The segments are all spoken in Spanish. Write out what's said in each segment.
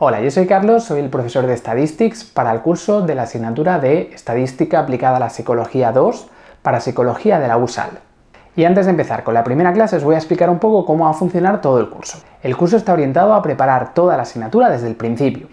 Hola, yo soy Carlos, soy el profesor de Statistics para el curso de la asignatura de Estadística aplicada a la Psicología 2 para Psicología de la USAL. Y antes de empezar con la primera clase os voy a explicar un poco cómo va a funcionar todo el curso. El curso está orientado a preparar toda la asignatura desde el principio,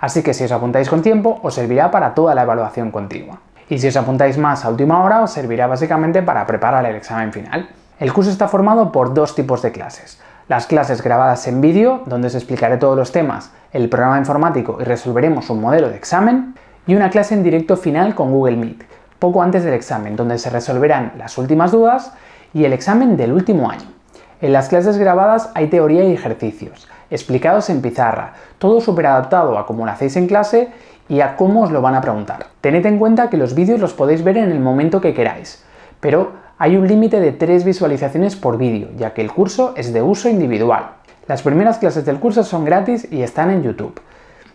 así que si os apuntáis con tiempo os servirá para toda la evaluación continua. Y si os apuntáis más a última hora os servirá básicamente para preparar el examen final. El curso está formado por dos tipos de clases. Las clases grabadas en vídeo, donde os explicaré todos los temas, el programa informático y resolveremos un modelo de examen, y una clase en directo final con Google Meet, poco antes del examen, donde se resolverán las últimas dudas y el examen del último año. En las clases grabadas hay teoría y ejercicios, explicados en pizarra, todo súper adaptado a cómo lo hacéis en clase y a cómo os lo van a preguntar. Tened en cuenta que los vídeos los podéis ver en el momento que queráis, pero hay un límite de 3 visualizaciones por vídeo, ya que el curso es de uso individual. Las primeras clases del curso son gratis y están en YouTube.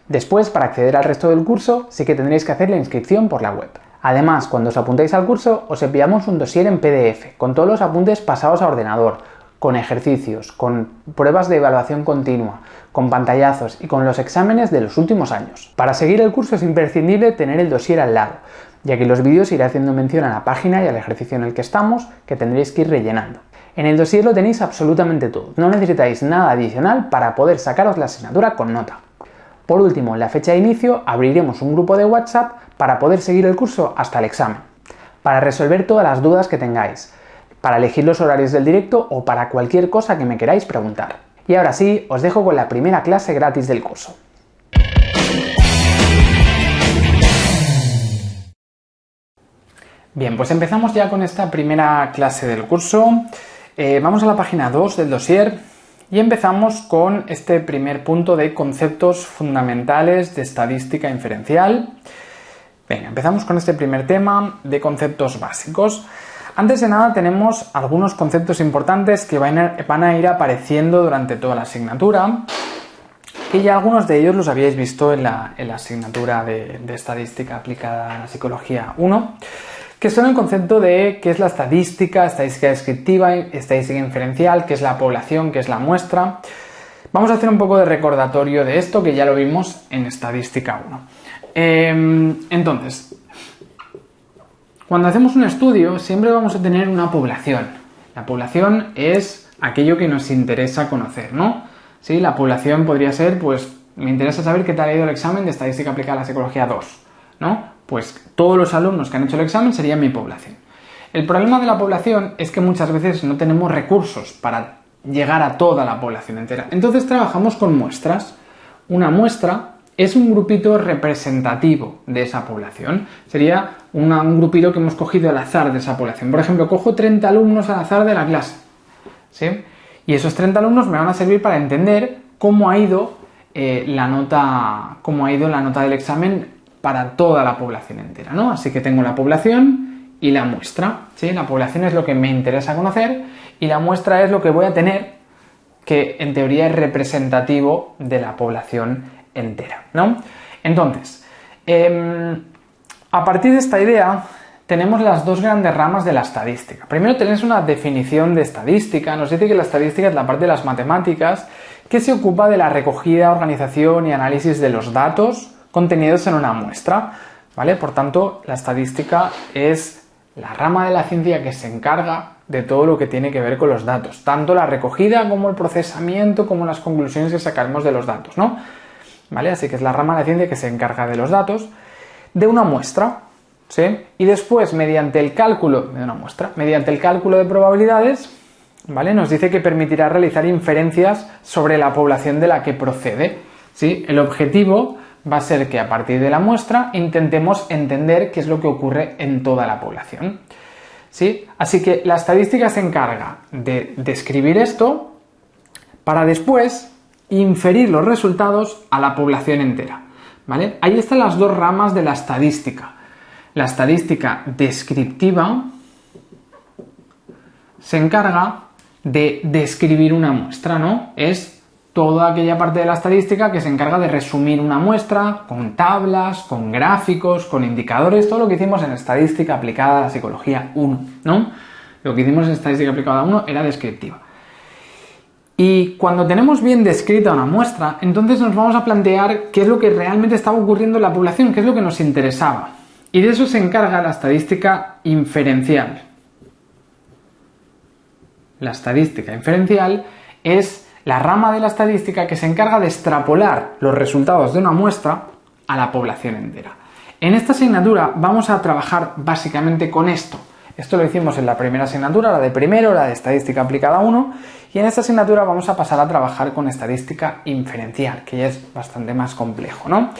Después, para acceder al resto del curso, sí que tendréis que hacer la inscripción por la web. Además, cuando os apuntéis al curso, os enviamos un dossier en PDF, con todos los apuntes pasados a ordenador, con ejercicios, con pruebas de evaluación continua, con pantallazos y con los exámenes de los últimos años. Para seguir el curso es imprescindible tener el dossier al lado, ya que los vídeos iré haciendo mención a la página y al ejercicio en el que estamos, que tendréis que ir rellenando. En el dossier lo tenéis absolutamente todo, no necesitáis nada adicional para poder sacaros la asignatura con nota. Por último, en la fecha de inicio abriremos un grupo de WhatsApp para poder seguir el curso hasta el examen, para resolver todas las dudas que tengáis, para elegir los horarios del directo o para cualquier cosa que me queráis preguntar. Y ahora sí, os dejo con la primera clase gratis del curso. Bien, pues empezamos ya con esta primera clase del curso. Vamos a la página 2 del dossier y empezamos con este primer punto de conceptos fundamentales de estadística inferencial. Venga, empezamos con este primer tema de conceptos básicos. Antes de nada tenemos algunos conceptos importantes que van a ir apareciendo durante toda la asignatura, que ya algunos de ellos los habíais visto en la asignatura de estadística aplicada a la psicología 1, que son el concepto de qué es la estadística descriptiva, estadística inferencial, qué es la población, qué es la muestra. Vamos a hacer un poco de recordatorio de esto, que ya lo vimos en estadística 1. Entonces, cuando hacemos un estudio siempre vamos a tener una población. La población es aquello que nos interesa conocer, ¿no? Sí, la población podría ser, pues, me interesa saber qué tal ha ido el examen de estadística aplicada a la psicología 2, ¿no? Pues todos los alumnos que han hecho el examen serían mi población. El problema de la población es que muchas veces no tenemos recursos para llegar a toda la población entera. Entonces trabajamos con muestras. Una muestra es un grupito representativo de esa población. Sería un grupito que hemos cogido al azar de esa población. Por ejemplo, cojo 30 alumnos al azar de la clase, ¿sí? Y esos 30 alumnos me van a servir para entender cómo ha ido la nota del examen para toda la población entera, ¿no? Así que tengo la población y la muestra, ¿sí? La población es lo que me interesa conocer y la muestra es lo que voy a tener, que en teoría es representativo de la población entera, ¿no? Entonces, a partir de esta idea tenemos las dos grandes ramas de la estadística. Primero tenéis una definición de estadística. Nos dice que la estadística es la parte de las matemáticas que se ocupa de la recogida, organización y análisis de los datos contenidos en una muestra, ¿vale? Por tanto, la estadística es la rama de la ciencia que se encarga de todo lo que tiene que ver con los datos, tanto la recogida como el procesamiento, como las conclusiones que sacaremos de los datos, ¿no? ¿Vale? Así que es la rama de la ciencia que se encarga de los datos de una muestra, ¿sí? Y después, mediante el cálculo de probabilidades, ¿vale? Nos dice que permitirá realizar inferencias sobre la población de la que procede, ¿sí? El objetivo va a ser que a partir de la muestra intentemos entender qué es lo que ocurre en toda la población, ¿sí? Así que la estadística se encarga de describir esto para después inferir los resultados a la población entera, ¿vale? Ahí están las dos ramas de la estadística. La estadística descriptiva se encarga de describir una muestra, ¿no? Es toda aquella parte de la estadística que se encarga de resumir una muestra con tablas, con gráficos, con indicadores, todo lo que hicimos en estadística aplicada a la psicología 1, ¿no? Lo que hicimos en estadística aplicada 1 era descriptiva. Y cuando tenemos bien descrita una muestra, entonces nos vamos a plantear qué es lo que realmente estaba ocurriendo en la población, qué es lo que nos interesaba. Y de eso se encarga la estadística inferencial. La estadística inferencial es la rama de la estadística que se encarga de extrapolar los resultados de una muestra a la población entera. En esta asignatura vamos a trabajar básicamente con esto. Esto lo hicimos en la primera asignatura, la de primero, la de estadística aplicada 1, y en esta asignatura vamos a pasar a trabajar con estadística inferencial, que ya es bastante más complejo, ¿no?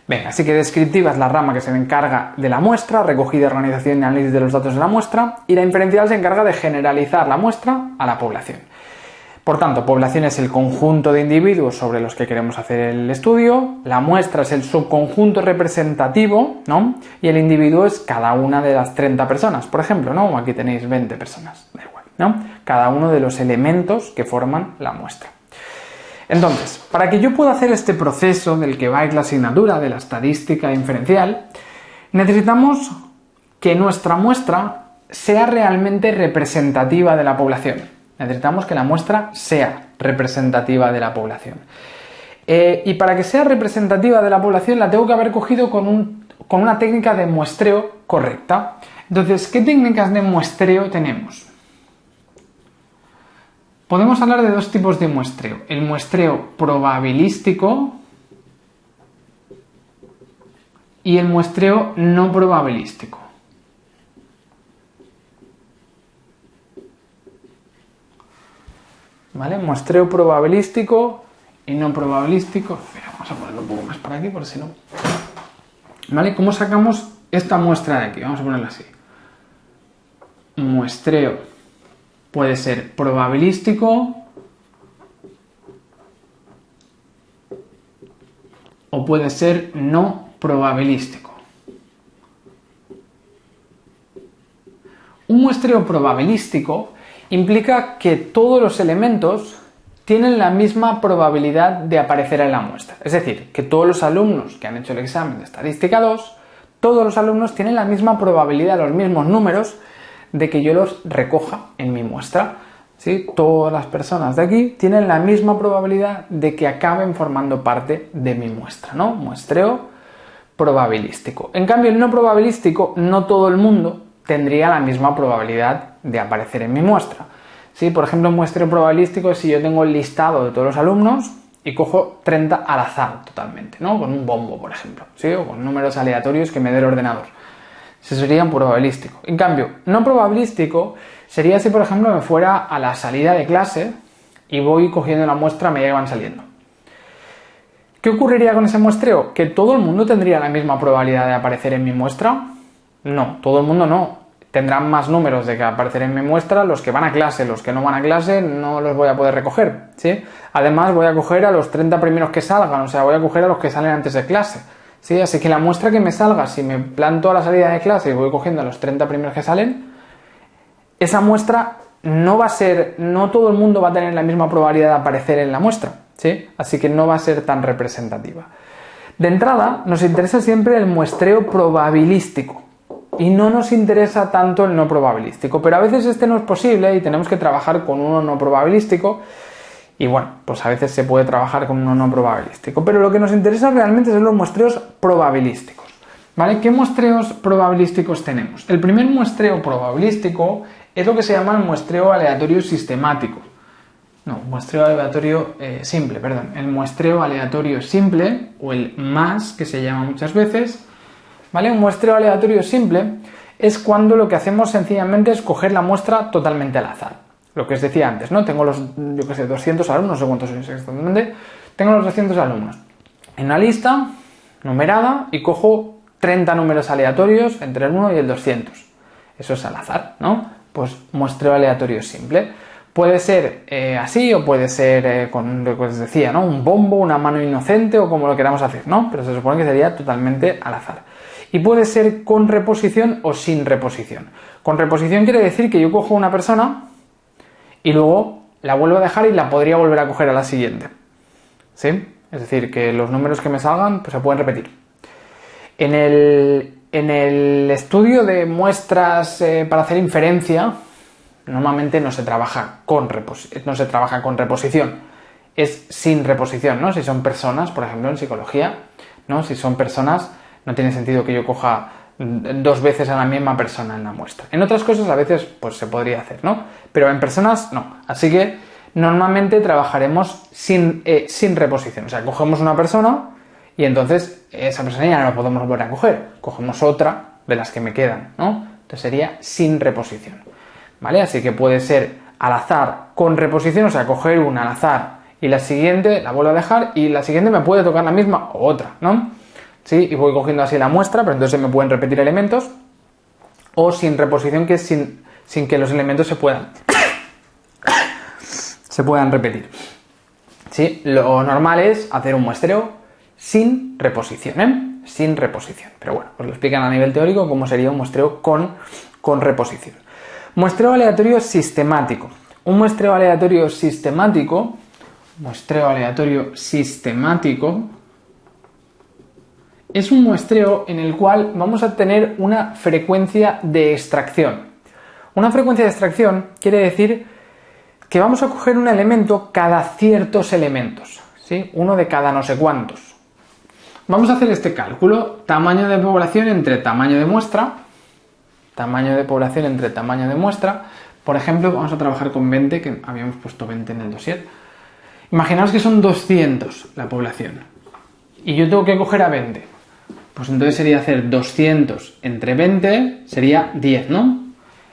Venga, así que descriptiva es la rama que se encarga de la muestra, recogida, organización y análisis de los datos de la muestra, y la inferencial se encarga de generalizar la muestra a la población. Por tanto, población es el conjunto de individuos sobre los que queremos hacer el estudio, la muestra es el subconjunto representativo, ¿no? Y el individuo es cada una de las 30 personas, por ejemplo, ¿no? Aquí tenéis 20 personas, da igual, ¿no? Cada uno de los elementos que forman la muestra. Entonces, para que yo pueda hacer este proceso del que va a ir la asignatura de la estadística inferencial, necesitamos que nuestra muestra sea realmente representativa de la población. Necesitamos que la muestra sea representativa de la población. Y para que sea representativa de la población la tengo que haber cogido con una técnica de muestreo correcta. Entonces, ¿qué técnicas de muestreo tenemos? Podemos hablar de dos tipos de muestreo. El muestreo probabilístico y el muestreo no probabilístico. ¿Vale? Muestreo probabilístico y no probabilístico. Vamos a ponerlo un poco más para aquí, por si no. ¿Vale? ¿Cómo sacamos esta muestra de aquí? Vamos a ponerla así. Muestreo puede ser probabilístico o puede ser no probabilístico. Un muestreo probabilístico implica que todos los elementos tienen la misma probabilidad de aparecer en la muestra. Es decir, que todos los alumnos que han hecho el examen de Estadística 2, todos los alumnos tienen la misma probabilidad, los mismos números, de que yo los recoja en mi muestra. ¿Sí? Todas las personas de aquí tienen la misma probabilidad de que acaben formando parte de mi muestra, ¿no? Muestreo probabilístico. En cambio, el no probabilístico, no todo el mundo tendría la misma probabilidad de aparecer en mi muestra. ¿Sí? Por ejemplo, un muestreo probabilístico es si yo tengo el listado de todos los alumnos y cojo 30 al azar totalmente, ¿no? Con un bombo, por ejemplo, ¿sí? O con números aleatorios que me dé el ordenador. Eso sería un probabilístico. En cambio, no probabilístico sería si, por ejemplo, me fuera a la salida de clase y voy cogiendo la muestra a medida que van saliendo. ¿Qué ocurriría con ese muestreo? ¿Que todo el mundo tendría la misma probabilidad de aparecer en mi muestra? No, todo el mundo no. Tendrán más números de que aparecer en mi muestra los que van a clase. Los que no van a clase no los voy a poder recoger, ¿sí? Además, voy a coger a los 30 primeros que salgan, o sea, voy a coger a los que salen antes de clase, ¿sí? Así que la muestra que me salga, si me planto a la salida de clase y voy cogiendo a los 30 primeros que salen, esa muestra no va a ser, no todo el mundo va a tener la misma probabilidad de aparecer en la muestra, ¿sí? Así que no va a ser tan representativa. De entrada, nos interesa siempre el muestreo probabilístico y no nos interesa tanto el no probabilístico, pero a veces este no es posible y tenemos que trabajar con uno no probabilístico y bueno, pues a veces se puede trabajar con uno no probabilístico, pero lo que nos interesa realmente son los muestreos probabilísticos, ¿vale? ¿Qué muestreos probabilísticos tenemos? El primer muestreo probabilístico es lo que se llama el muestreo aleatorio sistemático. No, muestreo aleatorio simple, perdón. El muestreo aleatorio simple, o el MAS, que se llama muchas veces, ¿vale? Un muestreo aleatorio simple es cuando lo que hacemos sencillamente es coger la muestra totalmente al azar. Lo que os decía antes, ¿no? Tengo los, yo qué sé, 200 alumnos, no sé cuántos sois exactamente, tengo los 200 alumnos en una lista numerada y cojo 30 números aleatorios entre el 1 y el 200. Eso es al azar, ¿no? Pues muestreo aleatorio simple. Puede ser así o puede ser con lo que os decía, ¿no? Un bombo, una mano inocente o como lo queramos hacer, ¿no? Pero se supone que sería totalmente al azar. Y puede ser con reposición o sin reposición. Con reposición quiere decir que yo cojo una persona y luego la vuelvo a dejar y la podría volver a coger a la siguiente, ¿sí? Es decir, que los números que me salgan pues se pueden repetir. En el estudio de muestras para hacer inferencia, normalmente no se trabaja con reposición, es sin reposición, ¿no? Si son personas, por ejemplo, en psicología, ¿no? Si son personas, no tiene sentido que yo coja 2 veces a la misma persona en la muestra. En otras cosas a veces pues se podría hacer, ¿no? Pero en personas no. Así que normalmente trabajaremos sin reposición. O sea, cogemos una persona y entonces esa persona ya no la podemos volver a coger. Cogemos otra de las que me quedan, ¿no? Entonces sería sin reposición, ¿vale? Así que puede ser al azar con reposición, o sea, coger una al azar y la siguiente la vuelvo a dejar y la siguiente me puede tocar la misma o otra, ¿no? Sí, y voy cogiendo así la muestra, pero entonces me pueden repetir elementos, o sin reposición, que es sin que los elementos se puedan repetir. Sí, lo normal es hacer un muestreo sin reposición, ¿eh? Sin reposición. Pero bueno, os lo explican a nivel teórico cómo sería un muestreo con reposición. Muestreo aleatorio sistemático. Un muestreo aleatorio sistemático es un muestreo en el cual vamos a tener una frecuencia de extracción. Una frecuencia de extracción quiere decir que vamos a coger un elemento cada ciertos elementos, ¿sí? Uno de cada no sé cuántos. Vamos a hacer este cálculo, tamaño de población entre tamaño de muestra, por ejemplo, vamos a trabajar con 20, que habíamos puesto 20 en el dossier. Imaginaos que son 200 la población, y yo tengo que coger a 20, pues entonces sería hacer 200 entre 20, sería 10, ¿no?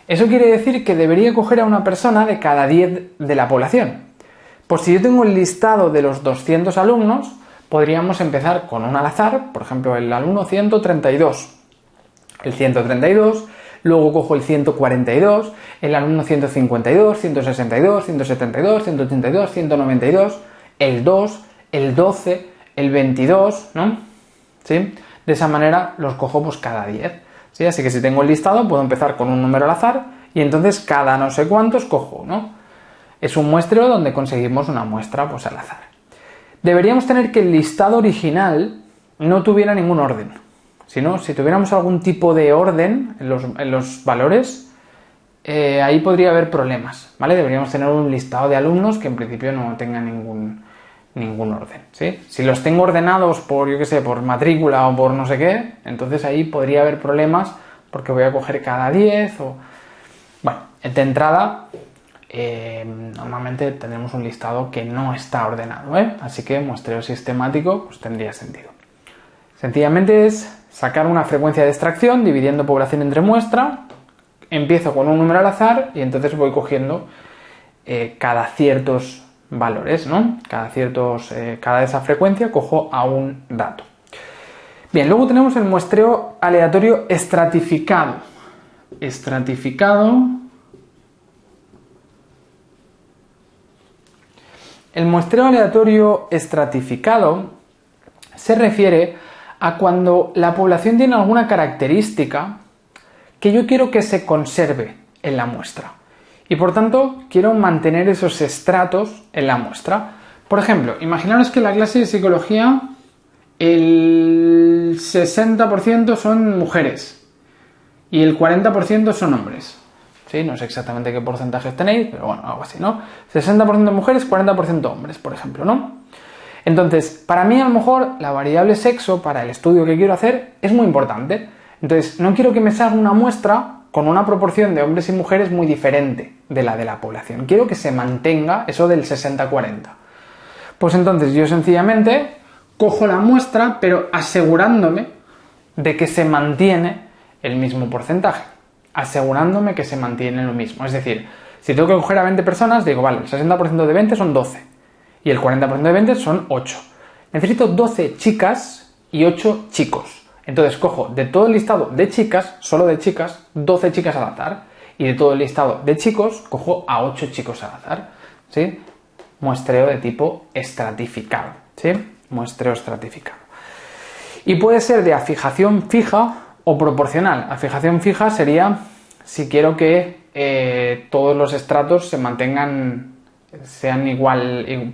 Eso quiere decir que debería coger a una persona de cada 10 de la población. Pues si yo tengo el listado de los 200 alumnos, podríamos empezar con un al azar, por ejemplo, el alumno 132. El 132, luego cojo el 142, el alumno 152, 162, 172, 182, 192, el 2, el 12, el 22, ¿no? ¿Sí? De esa manera los cojo pues cada 10. ¿Sí? Así que si tengo el listado puedo empezar con un número al azar y entonces cada no sé cuántos cojo, ¿no? Es un muestreo donde conseguimos una muestra pues al azar. Deberíamos tener que el listado original no tuviera ningún orden. Si tuviéramos algún tipo de orden en los valores, ahí podría haber problemas, ¿vale? Deberíamos tener un listado de alumnos que en principio no tenga ningún orden, ¿sí? Si los tengo ordenados por, yo qué sé, por matrícula o por no sé qué, entonces ahí podría haber problemas porque voy a coger cada 10 o... Bueno, de entrada, normalmente tenemos un listado que no está ordenado, ¿eh? Así que muestreo sistemático pues tendría sentido. Sencillamente es sacar una frecuencia de extracción dividiendo población entre muestra, empiezo con un número al azar y entonces voy cogiendo cada ciertos valores, ¿no? Cada de esa frecuencia cojo a un dato. Bien, luego tenemos el muestreo aleatorio estratificado. El muestreo aleatorio estratificado se refiere a cuando la población tiene alguna característica que yo quiero que se conserve en la muestra. Y por tanto, quiero mantener esos estratos en la muestra. Por ejemplo, imaginaros que en la clase de psicología el 60% son mujeres y el 40% son hombres. ¿Sí? No sé exactamente qué porcentajes tenéis, pero bueno, algo así, ¿no? 60% mujeres, 40% hombres, por ejemplo, ¿no? Entonces, para mí a lo mejor la variable sexo para el estudio que quiero hacer es muy importante. Entonces, no quiero que me salga una muestra con una proporción de hombres y mujeres muy diferente de la población. Quiero que se mantenga eso del 60-40. Pues entonces yo sencillamente cojo la muestra, pero asegurándome de que se mantiene el mismo porcentaje. Asegurándome que se mantiene lo mismo. Es decir, si tengo que coger a 20 personas, digo, vale, el 60% de 20 son 12 y el 40% de 20 son 8. Necesito 12 chicas y 8 chicos. Entonces cojo de todo el listado de chicas, solo de chicas, 12 chicas al azar, y de todo el listado de chicos cojo a 8 chicos al azar, ¿sí? Muestreo de tipo estratificado, ¿sí? Muestreo estratificado. Y puede ser de afijación fija o proporcional. Afijación fija sería si quiero que todos los estratos se mantengan, sean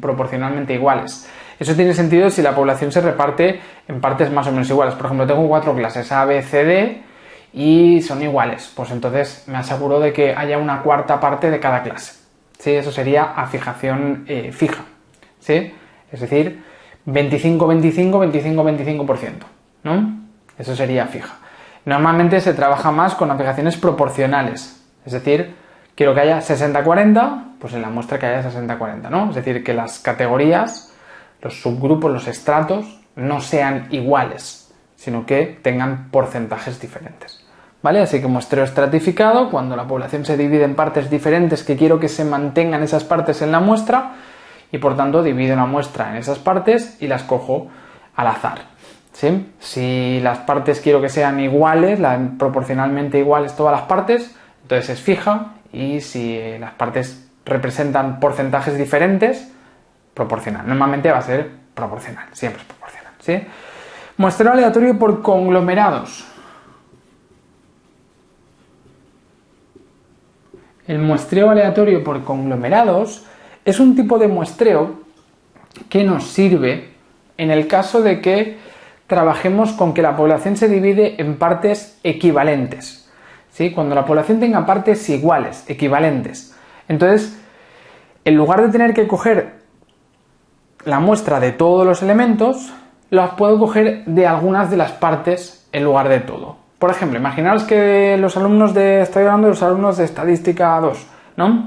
proporcionalmente iguales. Eso tiene sentido si la población se reparte en partes más o menos iguales. Por ejemplo, tengo 4 clases A, B, C, D y son iguales, pues entonces me aseguro de que haya una cuarta parte de cada clase. ¿Sí? Eso sería afijación fija. ¿Sí? Es decir, 25-25, 25-25%, ¿no? Eso sería fija. Normalmente se trabaja más con afijaciones proporcionales, es decir, quiero que haya 60-40, pues en la muestra que haya 60-40, ¿no? Es decir, que las categorías, los subgrupos, los estratos no sean iguales, sino que tengan porcentajes diferentes, ¿vale? Así que muestreo estratificado, cuando la población se divide en partes diferentes que quiero que se mantengan esas partes en la muestra, y por tanto divido la muestra en esas partes y las cojo al azar. ¿Sí? Si las partes quiero que sean iguales, proporcionalmente iguales todas las partes, entonces es fija, y si las partes representan porcentajes diferentes, proporcional. Normalmente va a ser proporcional, siempre es proporcional. ¿Sí? Muestreo aleatorio por conglomerados. El muestreo aleatorio por conglomerados es un tipo de muestreo que nos sirve en el caso de que trabajemos con que la población se divide en partes equivalentes. ¿Sí? Cuando la población tenga partes iguales, equivalentes. Entonces, en lugar de tener que coger la muestra de todos los elementos, las puedo coger de algunas de las partes en lugar de todo. Por ejemplo, imaginaos que estoy hablando de los alumnos de Estadística 2, ¿no?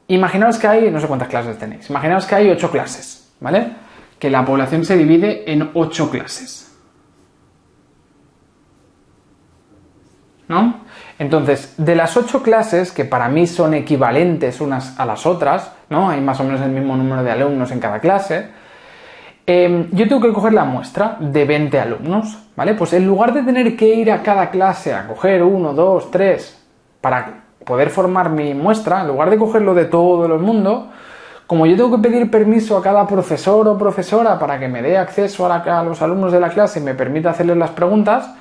Imaginaos que hay, no sé cuántas clases tenéis, imaginaos que hay 8 clases, ¿vale? Que la población se divide en 8 clases, ¿no? Entonces, de las 8 clases, que para mí son equivalentes unas a las otras, ¿no? Hay más o menos el mismo número de alumnos en cada clase, yo tengo que coger la muestra de 20 alumnos, ¿vale? Pues en lugar de tener que ir a cada clase a coger 1, 2, 3 para poder formar mi muestra, en lugar de cogerlo de todo el mundo, como yo tengo que pedir permiso a cada profesor o profesora para que me dé acceso a los alumnos de la clase y me permita hacerles las preguntas,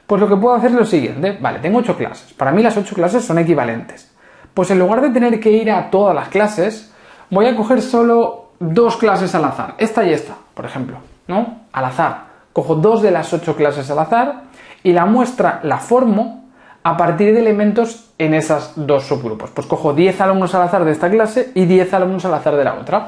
pues lo que puedo hacer es lo siguiente. Vale, tengo 8 clases. Para mí las 8 clases son equivalentes. Pues en lugar de tener que ir a todas las clases, voy a coger solo 2 clases al azar. Esta y esta, por ejemplo, ¿no? Al azar. Cojo 2 de las 8 clases al azar y la muestra la formo a partir de elementos en esas 2 subgrupos. Pues cojo 10 alumnos al azar de esta clase y 10 alumnos al azar de la otra.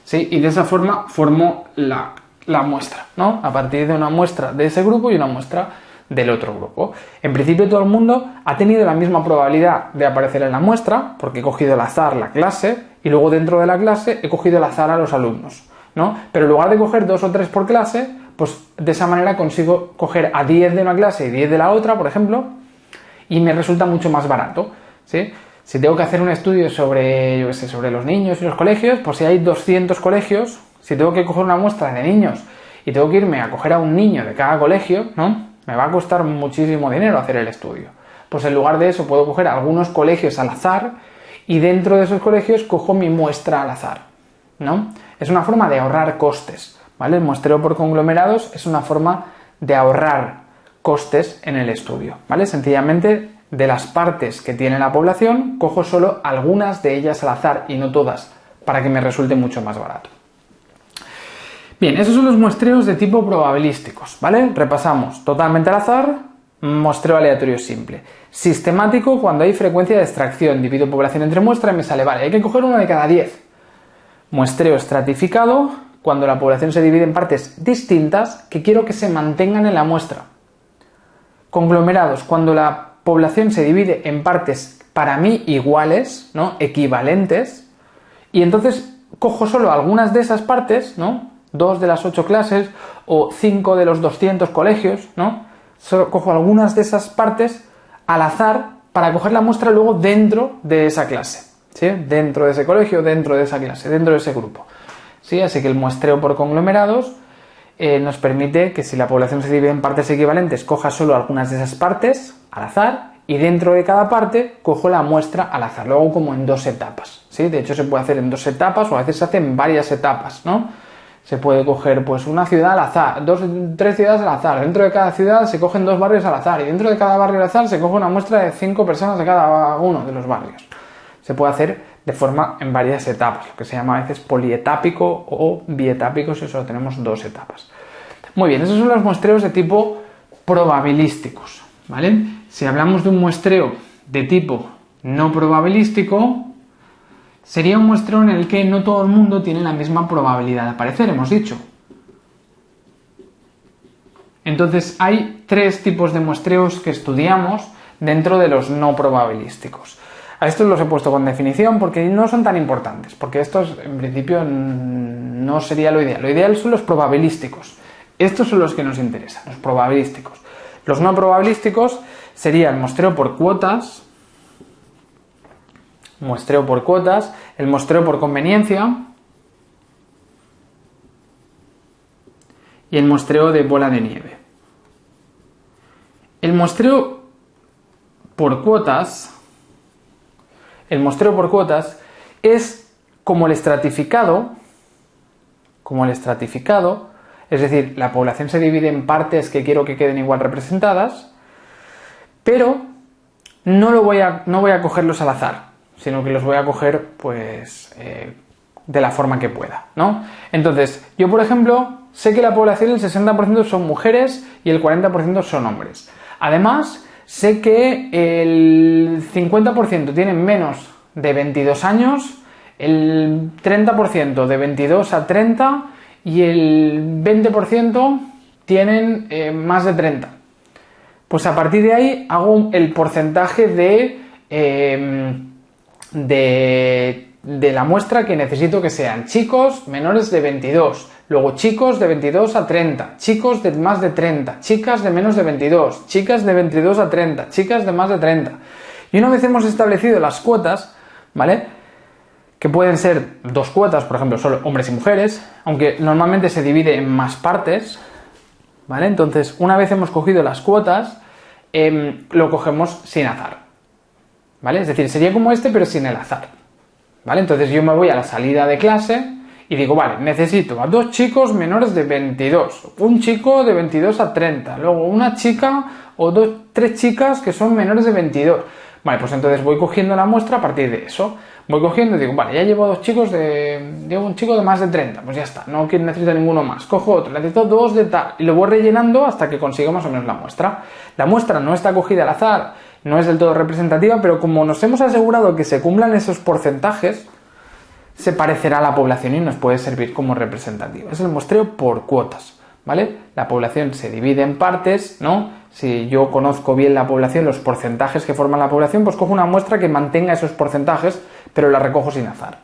¿Sí? Y de esa forma formo la muestra, ¿no? A partir de una muestra de ese grupo y una muestra del otro grupo. En principio todo el mundo ha tenido la misma probabilidad de aparecer en la muestra, porque he cogido al azar la clase y luego dentro de la clase he cogido al azar a los alumnos, ¿no? Pero en lugar de coger 2 o 3 por clase, pues de esa manera consigo coger a 10 de una clase y 10 de la otra, por ejemplo, y me resulta mucho más barato, ¿sí? Si tengo que hacer un estudio sobre, yo qué sé, sobre los niños y los colegios, pues si hay 200 colegios, si tengo que coger una muestra de niños y tengo que irme a coger a un niño de cada colegio, ¿no? Me va a costar muchísimo dinero hacer el estudio. Pues en lugar de eso puedo coger algunos colegios al azar y dentro de esos colegios cojo mi muestra al azar, ¿no? Es una forma de ahorrar costes, ¿vale? El muestreo por conglomerados es una forma de ahorrar costes en el estudio, ¿vale? Sencillamente, de las partes que tiene la población, cojo solo algunas de ellas al azar y no todas, para que me resulte mucho más barato. Bien, esos son los muestreos de tipo probabilísticos, ¿vale? Repasamos: totalmente al azar, muestreo aleatorio simple. Sistemático, cuando hay frecuencia de extracción, divido población entre muestra y me sale, vale, hay que coger uno de cada 10. Muestreo estratificado, cuando la población se divide en partes distintas que quiero que se mantengan en la muestra. Conglomerados, cuando la población se divide en partes para mí iguales, ¿no? Equivalentes, y entonces cojo solo algunas de esas partes, ¿no? 2 de las 8 clases o 5 de los 200 colegios, ¿no? Solo cojo algunas de esas partes al azar para coger la muestra luego dentro de esa clase, ¿sí? Dentro de ese colegio, dentro de esa clase, dentro de ese grupo, ¿sí? Así que el muestreo por conglomerados nos permite que si la población se divide en partes equivalentes, coja solo algunas de esas partes al azar y dentro de cada parte cojo la muestra al azar. Lo hago como en 2 etapas, ¿sí? De hecho se puede hacer en 2 etapas o a veces se hace en varias etapas, ¿no? Se puede coger pues una ciudad al azar, 3 ciudades al azar, dentro de cada ciudad se cogen 2 barrios al azar y dentro de cada barrio al azar se coge una muestra de 5 personas de cada uno de los barrios. Se puede hacer de forma en varias etapas, lo que se llama a veces polietápico o bietápico si solo tenemos 2 etapas. Muy bien, esos son los muestreos de tipo probabilísticos. ¿vale? Si hablamos de un muestreo de tipo no probabilístico, sería un muestreo en el que no todo el mundo tiene la misma probabilidad de aparecer, hemos dicho. Entonces hay 3 tipos de muestreos que estudiamos dentro de los no probabilísticos. A estos los he puesto con definición porque no son tan importantes, porque estos en principio no sería lo ideal. Lo ideal son los probabilísticos. Estos son los que nos interesan, los probabilísticos. Los no probabilísticos sería el muestreo por cuotas, el muestreo por conveniencia y el muestreo de bola de nieve. El muestreo por cuotas es como el estratificado, es decir, la población se divide en partes que quiero que queden igual representadas, pero no voy a cogerlos al azar, sino que los voy a coger pues de la forma que pueda, ¿no? Entonces, yo por ejemplo sé que la población el 60% son mujeres y el 40% son hombres. Además, sé que el 50% tienen menos de 22 años, el 30% de 22 a 30 y el 20% tienen más de 30. Pues a partir de ahí hago el porcentaje de la muestra que necesito que sean chicos menores de 22, luego chicos de 22 a 30, chicos de más de 30, chicas de menos de 22, chicas de 22 a 30, chicas de más de 30. Y una vez hemos establecido las cuotas, ¿vale? Que pueden ser 2 cuotas, por ejemplo, solo hombres y mujeres, aunque normalmente se divide en más partes, ¿vale? Entonces, una vez hemos cogido las cuotas, lo cogemos sin azar, ¿vale? Es decir, sería como este, pero sin el azar, ¿vale? Entonces yo me voy a la salida de clase y digo, vale, necesito a 2 chicos menores de 22, un chico de 22 a 30, luego una chica o 3 chicas que son menores de 22. Vale, pues entonces voy cogiendo la muestra a partir de eso. Voy cogiendo y digo, vale, ya llevo 2 chicos llevo un chico de más de 30, pues ya está, no necesito ninguno más. Cojo otro, necesito 2 de tal, y lo voy rellenando hasta que consiga más o menos la muestra. La muestra no está cogida al azar, no es del todo representativa, pero como nos hemos asegurado que se cumplan esos porcentajes, se parecerá a la población y nos puede servir como representativa. Es el muestreo por cuotas, ¿vale? La población se divide en partes, ¿no? Si yo conozco bien la población, los porcentajes que forman la población, pues cojo una muestra que mantenga esos porcentajes, pero la recojo sin azar.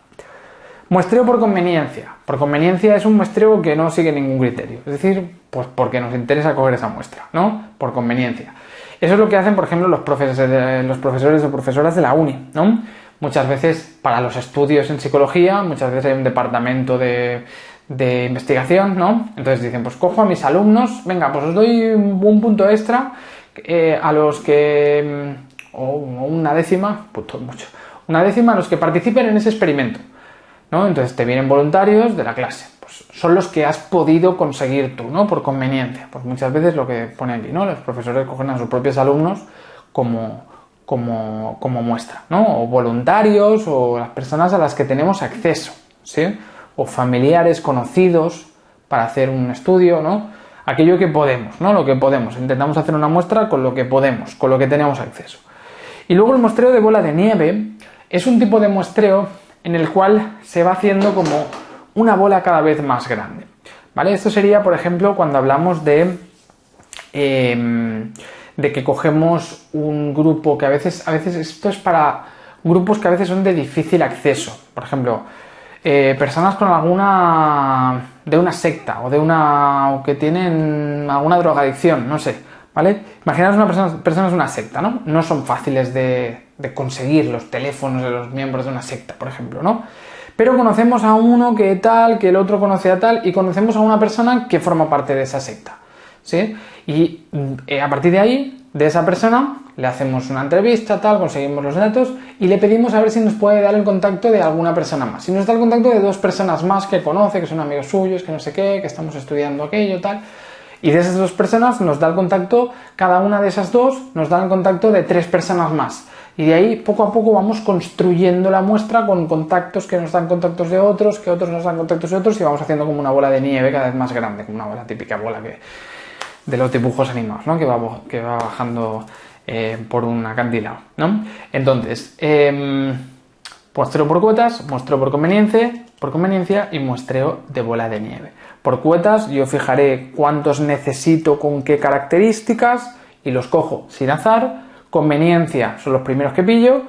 Muestreo por conveniencia. Por conveniencia es un muestreo que no sigue ningún criterio, es decir, pues porque nos interesa coger esa muestra, ¿no? Por conveniencia. Eso es lo que hacen, por ejemplo, los profesores o profesoras de la uni, ¿no? Muchas veces, para los estudios en psicología, muchas veces hay un departamento de investigación, ¿no? Entonces dicen, pues cojo a mis alumnos, venga, pues os doy un punto extra a los que, o una décima, punto mucho, una décima a los que participen en ese experimento, ¿no? Entonces te vienen voluntarios de la clase, pues son los que has podido conseguir tú, ¿no? Por conveniencia. Pues muchas veces lo que pone aquí, ¿no? Los profesores cogen a sus propios alumnos como muestra, ¿no? O voluntarios o las personas a las que tenemos acceso, ¿sí? O familiares conocidos para hacer un estudio, ¿no? Aquello que podemos, ¿no? Lo que podemos. Intentamos hacer una muestra con lo que podemos, con lo que tenemos acceso. Y luego el muestreo de bola de nieve es un tipo de muestreo en el cual se va haciendo como una bola cada vez más grande, ¿vale? Esto sería, por ejemplo, cuando hablamos de que cogemos un grupo que a veces esto es para grupos que a veces son de difícil acceso. Por ejemplo, personas con de una secta o que tienen alguna drogadicción, no sé, ¿vale? Imaginaos personas de una secta, ¿no? No son fáciles de conseguir los teléfonos de los miembros de una secta, por ejemplo, ¿no? Pero conocemos a uno que tal, que el otro conoce a tal, y conocemos a una persona que forma parte de esa secta, ¿sí? Y a partir de ahí, de esa persona, le hacemos una entrevista, tal, conseguimos los datos y le pedimos a ver si nos puede dar el contacto de alguna persona más. Si nos da el contacto de 2 personas más que conoce, que son amigos suyos, que no sé qué, que estamos estudiando aquello, tal. Y de esas 2 personas nos da el contacto, cada una de esas 2 nos da el contacto de 3 personas más. Y de ahí, poco a poco, vamos construyendo la muestra con contactos que nos dan contactos de otros, que otros nos dan contactos de otros, y vamos haciendo como una bola de nieve cada vez más grande, como una bola típica bola de los dibujos animados, ¿no? Que va bajando por un acantilado, ¿no? Entonces, muestreo por cuotas, muestreo por conveniencia y muestreo de bola de nieve. Por cuotas yo fijaré cuántos necesito con qué características y los cojo sin azar. Conveniencia son los primeros que pillo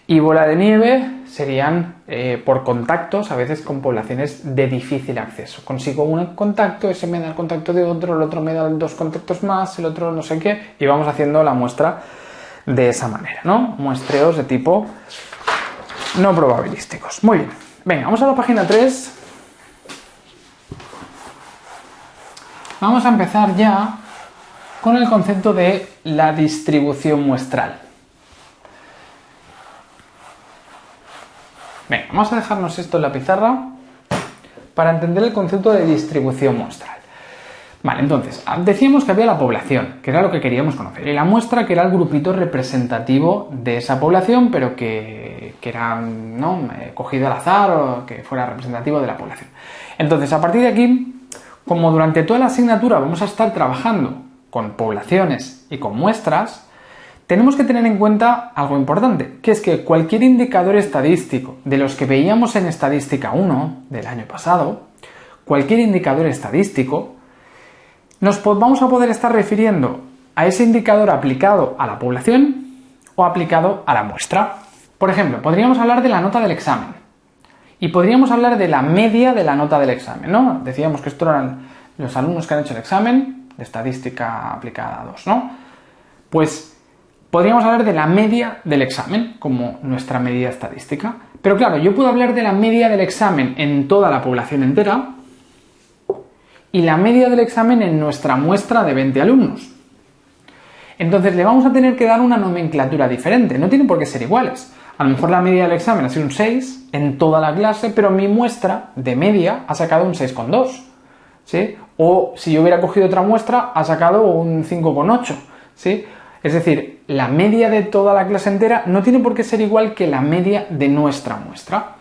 y bola de nieve serían por contactos, a veces con poblaciones de difícil acceso. Consigo un contacto, ese me da el contacto de otro, el otro me da 2 contactos más, el otro no sé qué, y vamos haciendo la muestra de esa manera, ¿no? Muestreos de tipo no probabilísticos. Muy bien. Venga, vamos a la página 3. Vamos a empezar ya con el concepto de la distribución muestral. Venga, vamos a dejarnos esto en la pizarra para entender el concepto de distribución muestral. Vale, entonces, decíamos que había la población, que era lo que queríamos conocer, y la muestra, que era el grupito representativo de esa población, pero que era, ¿no?, cogido al azar o que fuera representativo de la población. Entonces, a partir de aquí, como durante toda la asignatura vamos a estar trabajando con poblaciones y con muestras, tenemos que tener en cuenta algo importante, que es que cualquier indicador estadístico de los que veíamos en Estadística 1 del año pasado, cualquier indicador estadístico, nos vamos a poder estar refiriendo a ese indicador aplicado a la población o aplicado a la muestra. Por ejemplo, podríamos hablar de la nota del examen y podríamos hablar de la media de la nota del examen, ¿no? Decíamos que estos eran los alumnos que han hecho el examen de Estadística aplicada 2, ¿no? Pues podríamos hablar de la media del examen como nuestra medida estadística. Pero claro, yo puedo hablar de la media del examen en toda la población entera y la media del examen en nuestra muestra de 20 alumnos. Entonces le vamos a tener que dar una nomenclatura diferente, no tienen por qué ser iguales. A lo mejor la media del examen ha sido un 6 en toda la clase, pero mi muestra de media ha sacado un 6,2, ¿sí? O si yo hubiera cogido otra muestra, ha sacado un 5,8, ¿sí? Es decir, la media de toda la clase entera no tiene por qué ser igual que la media de nuestra muestra,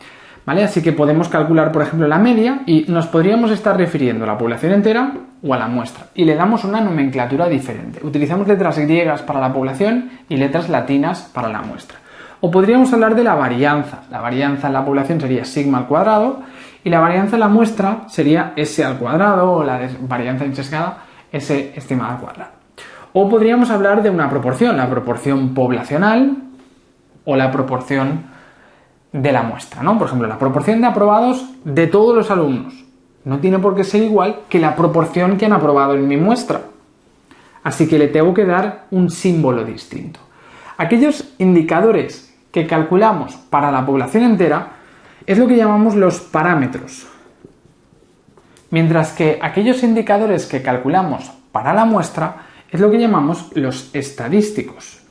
¿vale? Así que podemos calcular, por ejemplo, la media y nos podríamos estar refiriendo a la población entera o a la muestra. Y le damos una nomenclatura diferente. Utilizamos letras griegas para la población y letras latinas para la muestra. O podríamos hablar de la varianza. La varianza en la población sería sigma al cuadrado y la varianza en la muestra sería S al cuadrado, o la varianza insesgada, S estimada al cuadrado. O podríamos hablar de una proporción, la proporción poblacional o la proporción de la muestra, ¿no? Por ejemplo, la proporción de aprobados de todos los alumnos no tiene por qué ser igual que la proporción que han aprobado en mi muestra. Así que le tengo que dar un símbolo distinto. Aquellos indicadores que calculamos para la población entera es lo que llamamos los parámetros. Mientras que aquellos indicadores que calculamos para la muestra es lo que llamamos los estadísticos.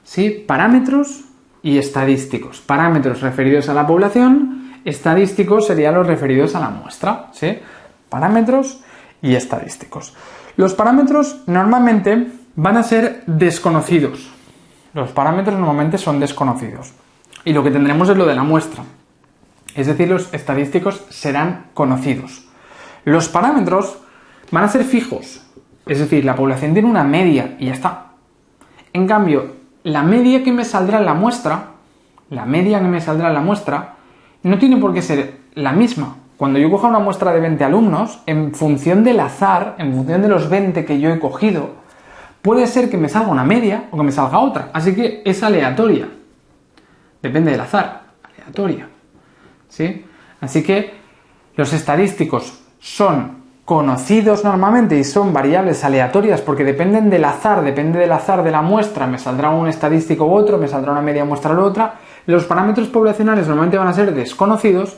¿Sí? Parámetros y estadísticos. Parámetros referidos a la población, estadísticos serían los referidos a la muestra. ¿Sí? Parámetros y estadísticos. Los parámetros normalmente van a ser desconocidos. Los parámetros normalmente son desconocidos. Y lo que tendremos es lo de la muestra. Es decir, los estadísticos serán conocidos. Los parámetros van a ser fijos. Es decir, la población tiene una media y ya está. En cambio, la media que me saldrá en la muestra, no tiene por qué ser la misma. Cuando yo coja una muestra de 20 alumnos, en función del azar, en función de los 20 que yo he cogido, puede ser que me salga una media o que me salga otra. Así que es aleatoria. Depende del azar. Aleatoria. ¿Sí? Así que los estadísticos son conocidos normalmente y son variables aleatorias porque dependen del azar, depende del azar de la muestra, me saldrá un estadístico u otro, me saldrá una media muestra u otra. Los parámetros poblacionales normalmente van a ser desconocidos,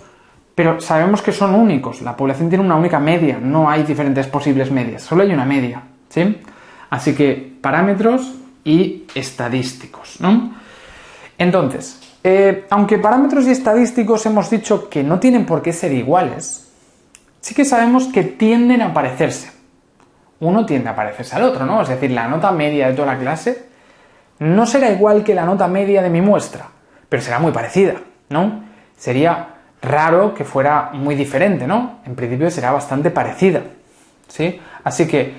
pero sabemos que son únicos. La población tiene una única media, no hay diferentes posibles medias, solo hay una media, ¿sí? Así que parámetros y estadísticos, ¿no? Entonces, aunque parámetros y estadísticos hemos dicho que no tienen por qué ser iguales, sí que sabemos que tienden a parecerse. Uno tiende a parecerse al otro, ¿no? Es decir, la nota media de toda la clase no será igual que la nota media de mi muestra, pero será muy parecida, ¿no? Sería raro que fuera muy diferente, ¿no? En principio será bastante parecida, ¿sí? Así que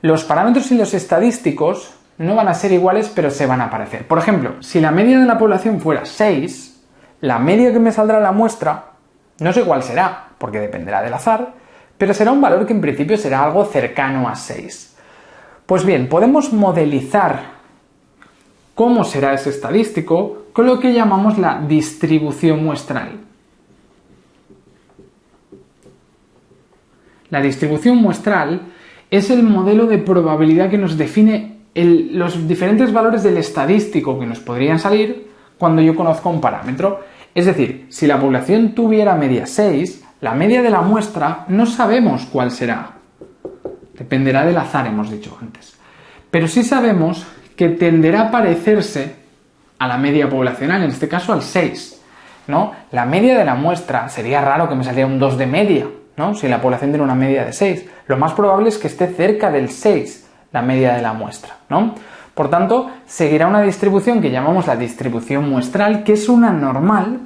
los parámetros y los estadísticos no van a ser iguales, pero se van a parecer. Por ejemplo, si la media de la población fuera 6, la media que me saldrá en la muestra, no sé cuál será, porque dependerá del azar, pero será un valor que en principio será algo cercano a 6. Pues bien, podemos modelizar cómo será ese estadístico con lo que llamamos la distribución muestral. La distribución muestral es el modelo de probabilidad que nos define los diferentes valores del estadístico que nos podrían salir cuando yo conozco un parámetro. Es decir, si la población tuviera media 6, la media de la muestra no sabemos cuál será. Dependerá del azar, hemos dicho antes. Pero sí sabemos que tenderá a parecerse a la media poblacional, en este caso al 6, ¿no? La media de la muestra, sería raro que me saliera un 2 de media, ¿no? Si la población tiene una media de 6. Lo más probable es que esté cerca del 6, la media de la muestra, ¿no? Por tanto, seguirá una distribución que llamamos la distribución muestral, que es una normal,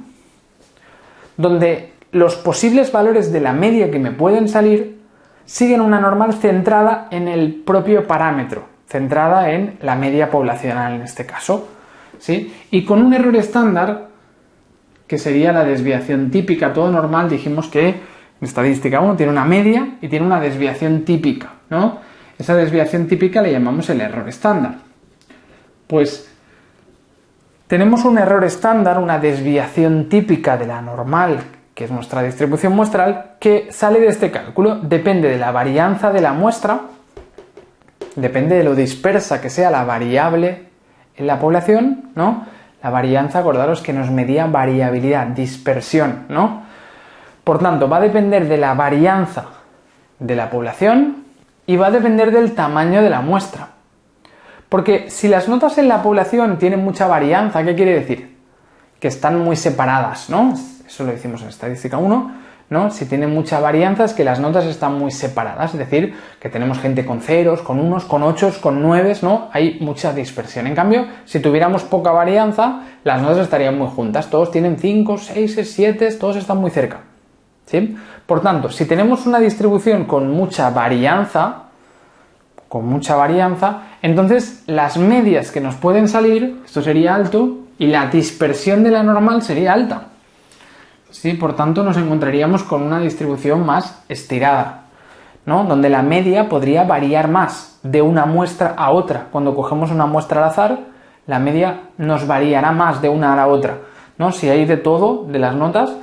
donde los posibles valores de la media que me pueden salir siguen una normal centrada en el propio parámetro, centrada en la media poblacional en este caso, ¿sí? Y con un error estándar, que sería la desviación típica. Todo normal, dijimos que en estadística 1 tiene una media y tiene una desviación típica, ¿no? Esa desviación típica le llamamos el error estándar. Pues tenemos un error estándar, una desviación típica de la normal, que es nuestra distribución muestral, que sale de este cálculo. Depende de la varianza de la muestra, depende de lo dispersa que sea la variable en la población, ¿no? La varianza, acordaros que nos medía variabilidad, dispersión, ¿no? Por tanto, va a depender de la varianza de la población y va a depender del tamaño de la muestra. Porque si las notas en la población tienen mucha varianza, ¿qué quiere decir? Que están muy separadas, ¿no? Eso lo decimos en estadística 1, ¿no? Si tienen mucha varianza es que las notas están muy separadas, es decir, que tenemos gente con ceros, con unos, con 8, con 9, ¿no? Hay mucha dispersión. En cambio, si tuviéramos poca varianza, las notas estarían muy juntas. Todos tienen 5, 6, 7, todos están muy cerca, ¿sí? Por tanto, si tenemos una distribución con mucha varianza, entonces las medias que nos pueden salir, esto sería alto, y la dispersión de la normal sería alta. ¿Sí? Por tanto, nos encontraríamos con una distribución más estirada, ¿no? Donde la media podría variar más de una muestra a otra. Cuando cogemos una muestra al azar, la media nos variará más de una a la otra, ¿no? Si hay de todo, de las notas,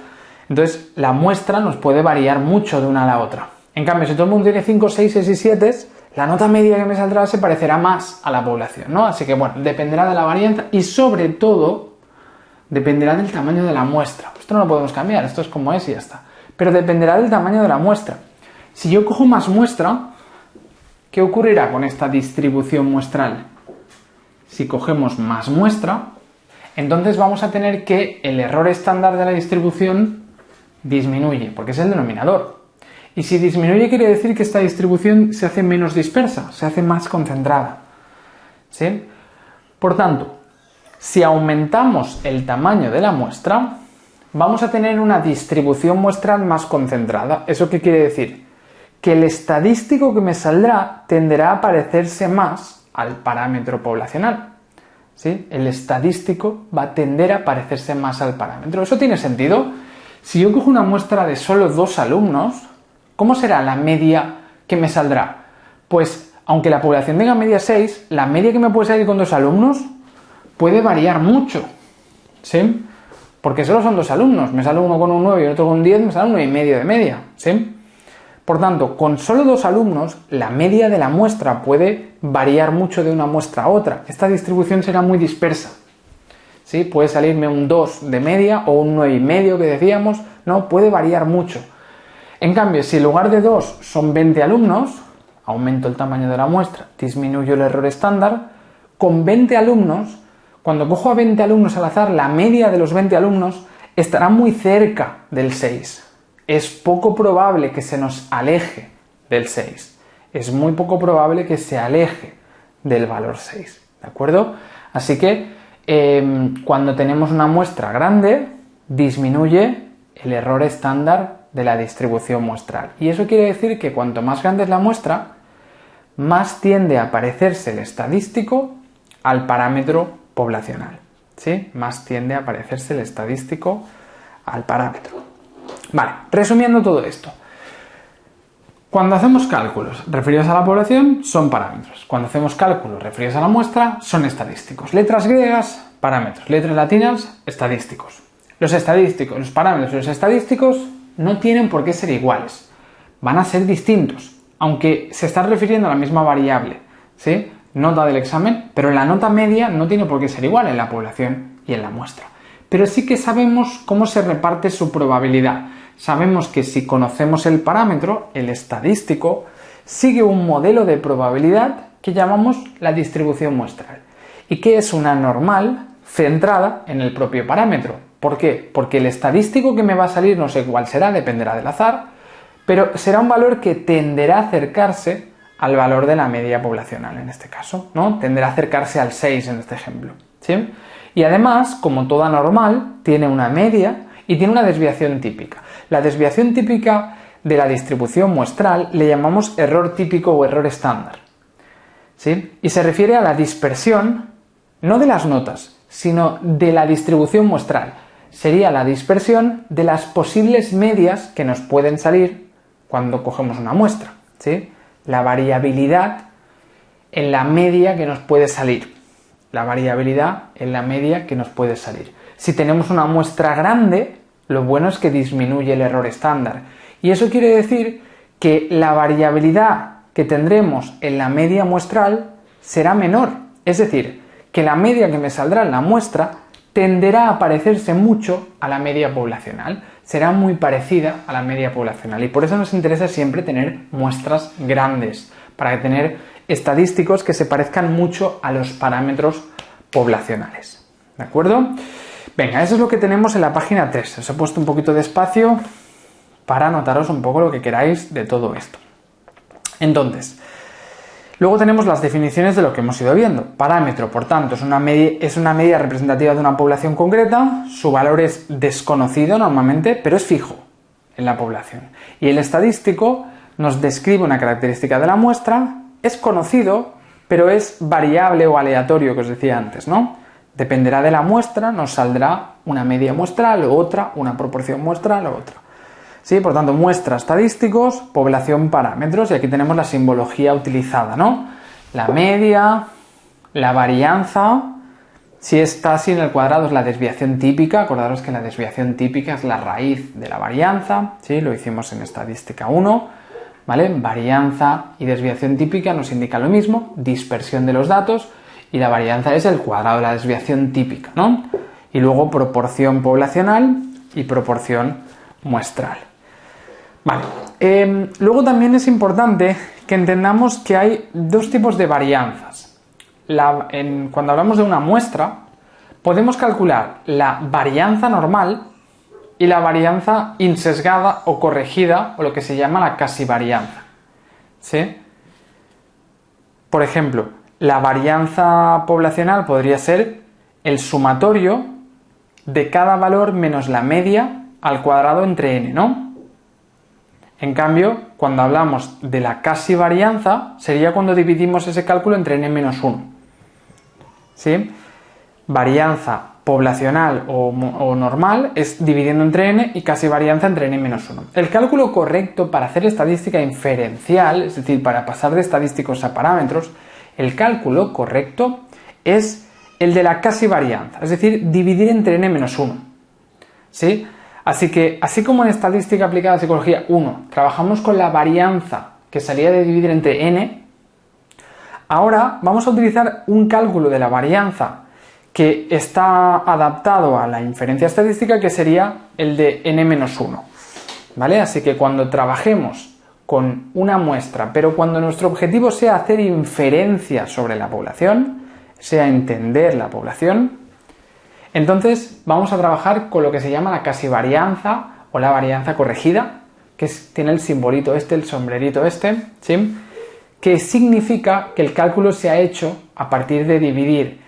entonces la muestra nos puede variar mucho de una a la otra. En cambio, si todo el mundo tiene 5, 6 y 7, la nota media que me saldrá se parecerá más a la población, ¿no? Así que, bueno, dependerá de la varianza y, sobre todo, dependerá del tamaño de la muestra. Esto no lo podemos cambiar, esto es como es y ya está. Pero dependerá del tamaño de la muestra. Si yo cojo más muestra, ¿qué ocurrirá con esta distribución muestral? Si cogemos más muestra, entonces vamos a tener que el error estándar de la distribución disminuye, porque es el denominador. Y si disminuye quiere decir que esta distribución se hace menos dispersa, se hace más concentrada, ¿sí? Por tanto, si aumentamos el tamaño de la muestra, vamos a tener una distribución muestral más concentrada. ¿Eso qué quiere decir? Que el estadístico que me saldrá tenderá a parecerse más al parámetro poblacional, ¿sí? El estadístico va a tender a parecerse más al parámetro. ¿Eso tiene sentido? Si yo cojo una muestra de solo 2 alumnos, ¿cómo será la media que me saldrá? Pues, aunque la población tenga media 6, la media que me puede salir con 2 alumnos puede variar mucho, ¿sí? Porque solo son 2 alumnos. Me sale uno con un 9 y otro con un 10, me sale 1,5 de media, ¿sí? Por tanto, con solo 2 alumnos, la media de la muestra puede variar mucho de una muestra a otra. Esta distribución será muy dispersa, ¿sí? Puede salirme un 2 de media o un 9,5 que decíamos, ¿no? Puede variar mucho. En cambio, si en lugar de 2 son 20 alumnos, aumento el tamaño de la muestra, disminuyo el error estándar. Con 20 alumnos, cuando cojo a 20 alumnos al azar, la media de los 20 alumnos estará muy cerca del 6. Es poco probable que se nos aleje del 6. Es muy poco probable que se aleje del valor 6. ¿De acuerdo? Así que cuando tenemos una muestra grande, disminuye el error estándar de la distribución muestral. Y eso quiere decir que cuanto más grande es la muestra, más tiende a parecerse el estadístico al parámetro poblacional. ¿Sí? Más tiende a parecerse el estadístico al parámetro. Vale, resumiendo todo esto. Cuando hacemos cálculos referidos a la población, son parámetros. Cuando hacemos cálculos referidos a la muestra, son estadísticos. Letras griegas, parámetros. Letras latinas, estadísticos. Los estadísticos, los parámetros y los estadísticos no tienen por qué ser iguales. Van a ser distintos, aunque se está refiriendo a la misma variable, ¿sí? Nota del examen, pero la nota media no tiene por qué ser igual en la población y en la muestra. Pero sí que sabemos cómo se reparte su probabilidad. Sabemos que si conocemos el parámetro, el estadístico, sigue un modelo de probabilidad que llamamos la distribución muestral. ¿Y qué es una normal centrada en el propio parámetro? ¿Por qué? Porque el estadístico que me va a salir no sé cuál será, dependerá del azar, pero será un valor que tenderá a acercarse al valor de la media poblacional en este caso, ¿no? Tenderá a acercarse al 6 en este ejemplo, ¿sí? Y además, como toda normal, tiene una media y tiene una desviación típica. La desviación típica de la distribución muestral le llamamos error típico o error estándar, ¿sí? Y se refiere a la dispersión, no de las notas, sino de la distribución muestral. Sería la dispersión de las posibles medias que nos pueden salir cuando cogemos una muestra, ¿sí? La variabilidad en la media que nos puede salir. La variabilidad en la media que nos puede salir. Si tenemos una muestra grande, lo bueno es que disminuye el error estándar. Y eso quiere decir que la variabilidad que tendremos en la media muestral será menor. Es decir, que la media que me saldrá en la muestra tenderá a parecerse mucho a la media poblacional. Será muy parecida a la media poblacional. Y por eso nos interesa siempre tener muestras grandes, para tener estadísticos que se parezcan mucho a los parámetros poblacionales. ¿De acuerdo? Venga, eso es lo que tenemos en la página 3. Os he puesto un poquito de espacio para anotaros un poco lo que queráis de todo esto. Entonces, luego tenemos las definiciones de lo que hemos ido viendo. Parámetro, por tanto, es una medida representativa de una población concreta. Su valor es desconocido normalmente, pero es fijo en la población. Y el estadístico nos describe una característica de la muestra, es conocido, pero es variable o aleatorio, que os decía antes, ¿no? Dependerá de la muestra, nos saldrá una media muestral o otra, una proporción muestral o otra. ¿Sí? Por tanto, muestra, estadísticos, población, parámetros, y aquí tenemos la simbología utilizada, ¿no? La media, la varianza, si está así en el cuadrado es la desviación típica, acordaros que la desviación típica es la raíz de la varianza, ¿sí? Lo hicimos en estadística 1, ¿vale? Varianza y desviación típica nos indica lo mismo, dispersión de los datos, y la varianza es el cuadrado de la desviación típica, ¿no? Y luego proporción poblacional y proporción muestral. Vale. Luego también es importante que entendamos que hay dos tipos de varianzas. Cuando hablamos de una muestra, podemos calcular la varianza normal y la varianza insesgada o corregida, o lo que se llama la casi varianza, ¿sí? Por ejemplo, la varianza poblacional podría ser el sumatorio de cada valor menos la media al cuadrado entre n, ¿no? En cambio, cuando hablamos de la casi varianza, sería cuando dividimos ese cálculo entre n menos 1. ¿Sí? Varianza poblacional o normal es dividiendo entre n y casi varianza entre n menos 1. El cálculo correcto para hacer estadística inferencial, es decir, para pasar de estadísticos a parámetros, el cálculo correcto es el de la casi varianza, es decir, dividir entre n menos 1. ¿Sí? Así que, así como en estadística aplicada a psicología 1 trabajamos con la varianza que salía de dividir entre n, ahora vamos a utilizar un cálculo de la varianza que está adaptado a la inferencia estadística, que sería el de n-1, ¿vale? Así que cuando trabajemos con una muestra, pero cuando nuestro objetivo sea hacer inferencia sobre la población, sea entender la población, entonces vamos a trabajar con lo que se llama la casi varianza o la varianza corregida, que tiene el simbolito este, el sombrerito este, ¿sí? Que significa que el cálculo se ha hecho a partir de dividir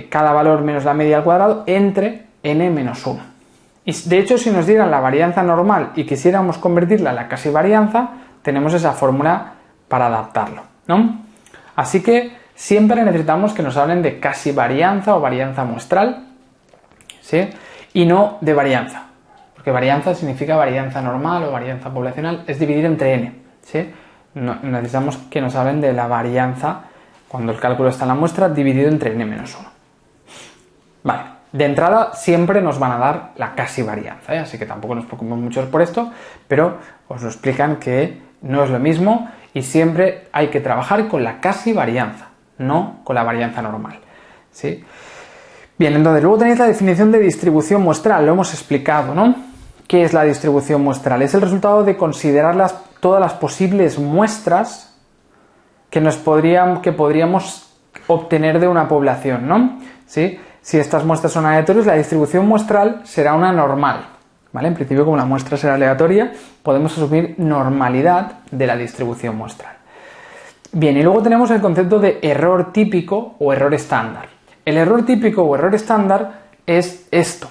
cada valor menos la media al cuadrado entre n menos 1. Y de hecho, si nos dieran la varianza normal y quisiéramos convertirla a la casi varianza, tenemos esa fórmula para adaptarlo, ¿no? Así que siempre necesitamos que nos hablen de casi varianza o varianza muestral, ¿sí? Y no de varianza, porque varianza significa varianza normal o varianza poblacional, es dividir entre n, ¿sí? No, necesitamos que nos hablen de la varianza cuando el cálculo está en la muestra dividido entre n-1. Vale. De entrada siempre nos van a dar la casi varianza, ¿eh? Así que tampoco nos preocupemos mucho por esto, pero os lo explican que no es lo mismo y siempre hay que trabajar con la casi varianza, no con la varianza normal, ¿sí? Bien, entonces luego tenéis la definición de distribución muestral, lo hemos explicado, ¿no? ¿Qué es la distribución muestral? Es el resultado de considerar todas las posibles muestras que podríamos obtener de una población, ¿no? ¿Sí? Si estas muestras son aleatorias, la distribución muestral será una normal, ¿vale? En principio, como la muestra será aleatoria, podemos asumir normalidad de la distribución muestral. Bien, y luego tenemos el concepto de error típico o error estándar. El error típico o error estándar es esto.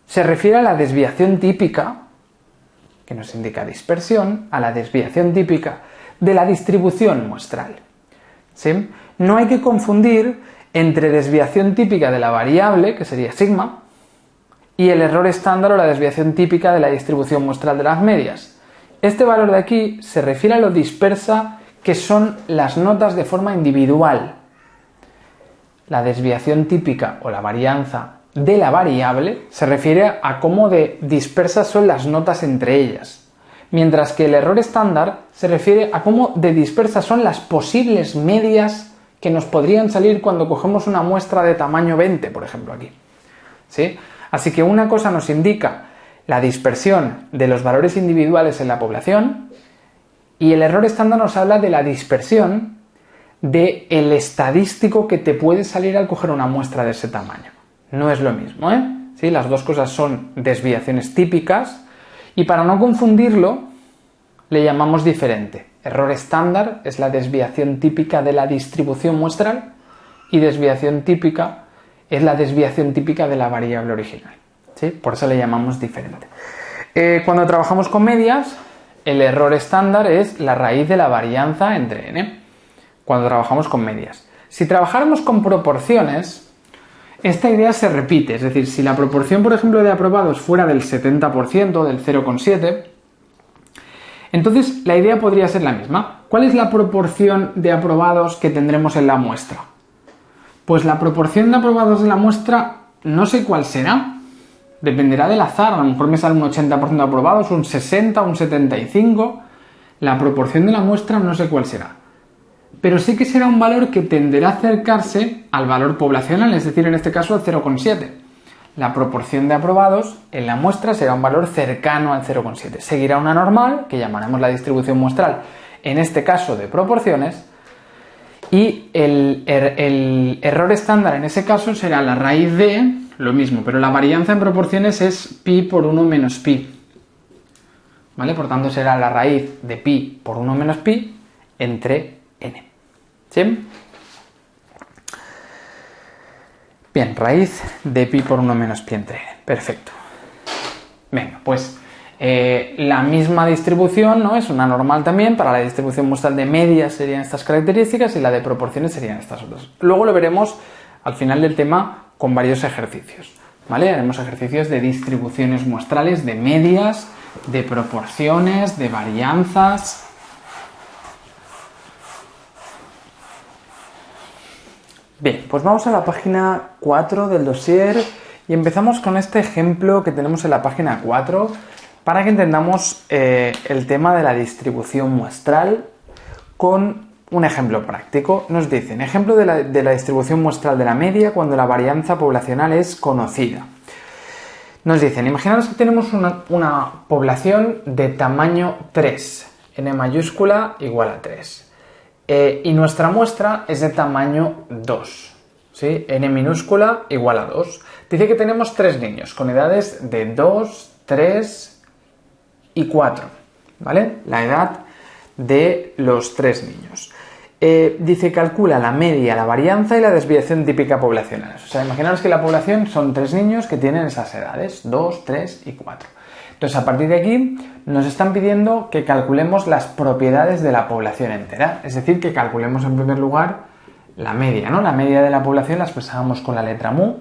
Se refiere a la desviación típica, que nos indica dispersión, a la desviación típica de la distribución muestral, ¿sí? No hay que confundir entre desviación típica de la variable, que sería sigma, y el error estándar o la desviación típica de la distribución muestral de las medias. Este valor de aquí se refiere a lo dispersa que son las notas de forma individual. La desviación típica o la varianza de la variable se refiere a cómo de dispersas son las notas entre ellas, mientras que el error estándar se refiere a cómo de dispersas son las posibles medias que nos podrían salir cuando cogemos una muestra de tamaño 20, por ejemplo, aquí, ¿sí? Así que una cosa nos indica la dispersión de los valores individuales en la población y el error estándar nos habla de la dispersión del estadístico que te puede salir al coger una muestra de ese tamaño. No es lo mismo, ¿eh? ¿Sí? Las dos cosas son desviaciones típicas y para no confundirlo le llamamos diferente. Error estándar es la desviación típica de la distribución muestral y desviación típica es la desviación típica de la variable original, ¿sí? Por eso le llamamos diferente. Cuando trabajamos con medias, el error estándar es la raíz de la varianza entre n, cuando trabajamos con medias. Si trabajáramos con proporciones, esta idea se repite, es decir, si la proporción, por ejemplo, de aprobados fuera del 70%, del 0,7, entonces la idea podría ser la misma. ¿Cuál es la proporción de aprobados que tendremos en la muestra? Pues la proporción de aprobados de la muestra no sé cuál será. Dependerá del azar. A lo mejor me sale un 80% de aprobados, un 60, un 75. La proporción de la muestra no sé cuál será. Pero sí que será un valor que tenderá a acercarse al valor poblacional, es decir, en este caso al 0,7. La proporción de aprobados en la muestra será un valor cercano al 0,7. Seguirá una normal, que llamaremos la distribución muestral, en este caso de proporciones, y el error estándar en ese caso será la raíz de lo mismo, pero la varianza en proporciones es pi por 1 menos pi. ¿Vale? Por tanto será la raíz de pi por 1 menos pi entre n. ¿Sí? Bien, raíz de pi por 1 menos pi entre n. Perfecto. Venga, pues la misma distribución, ¿no? Es una normal también. Para la distribución muestral de medias serían estas características y la de proporciones serían estas otras. Luego lo veremos al final del tema con varios ejercicios, ¿vale? Haremos ejercicios de distribuciones muestrales, de medias, de proporciones, de varianzas. Bien, pues vamos a la página 4 del dossier y empezamos con este ejemplo que tenemos en la página 4 para que entendamos el tema de la distribución muestral con un ejemplo práctico. Nos dicen, ejemplo de la distribución muestral de la media cuando la varianza poblacional es conocida. Nos dicen, imaginaros que tenemos una población de tamaño 3, n mayúscula igual a 3. Y nuestra muestra es de tamaño 2, ¿sí? N minúscula igual a 2. Dice que tenemos 3 niños con edades de 2, 3 y 4, ¿vale? La edad de los 3 niños. dice calcula la media, la varianza y la desviación típica poblacional. O sea, imaginaos que la población son 3 niños que tienen esas edades, 2, 3 y 4. Entonces, a partir de aquí nos están pidiendo que calculemos las propiedades de la población entera. Es decir, que calculemos en primer lugar la media, ¿no? La media de la población la expresábamos con la letra mu